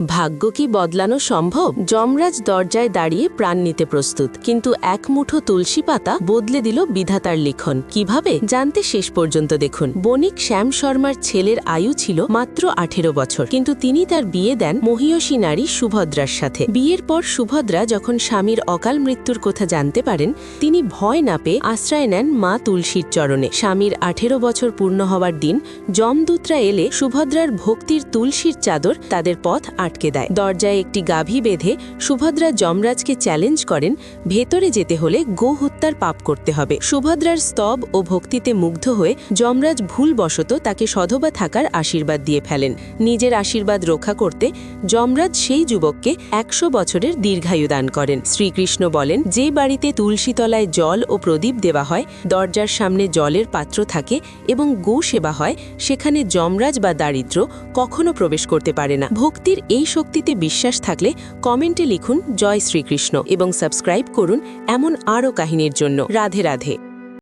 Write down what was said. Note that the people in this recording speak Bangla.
ভাগ্য কি বদলানো সম্ভব? যমরাজ দরজায় দাঁড়িয়ে প্রাণ নিতে প্রস্তুত, কিন্তু এক মুঠো তুলসী পাতা বদলে দিল বিধাতার লিখন। কিভাবে জানতে শেষ পর্যন্ত দেখুন। বণিক শ্যাম শর্মার ছেলের আয়ু ছিল মাত্র 18 বছর, কিন্তু তিনি তার বিয়ে দেন মহিয়সী নারী সুভদ্রার সাথে। বিয়ের পর সুভদ্রা যখন স্বামীর অকাল মৃত্যুর কথা জানতে পারেন, তিনি ভয় না পেয়ে আশ্রয় নেন মা তুলসীর চরণে। স্বামীর 18 বছর পূর্ণ হওয়ার দিন যমদূতরা এলে সুভদ্রার ভক্তির তুলসীর চাদর তাদের পথ আটকে দেয়। দরজায় একটি গাভী বেঁধে সুভদ্রা যমরাজকে চ্যালেঞ্জ করেন, ভেতরে যেতে হলে গো হত্যার পাপ করতে হবে। সুভদ্রার স্তব ও ভক্তিতে মুগ্ধ হয়ে যমরাজ ভুলবশত তাকে সধবা থাকার আশীর্বাদ দিয়ে ফেলেন। নিজের আশীর্বাদ রক্ষা করতে যমরাজ সেই যুবককে 100 বছরের দীর্ঘায়ু দান করেন। শ্রীকৃষ্ণ বলেন, যে বাড়িতে তুলসীতলায় জল ও প্রদীপ দেওয়া হয়, দরজার সামনে জলের পাত্র থাকে এবং গো সেবা হয়, সেখানে যমরাজ বা দারিদ্র কখনো প্রবেশ করতে পারে না। ভক্তির এই শক্তিতে বিশ্বাস থাকলে কমেন্টে লিখুন জয় শ্রীকৃষ্ণ এবং সাবস্ক্রাইব করুন এমন আরও কাহিনীর জন্য। রাধে রাধে।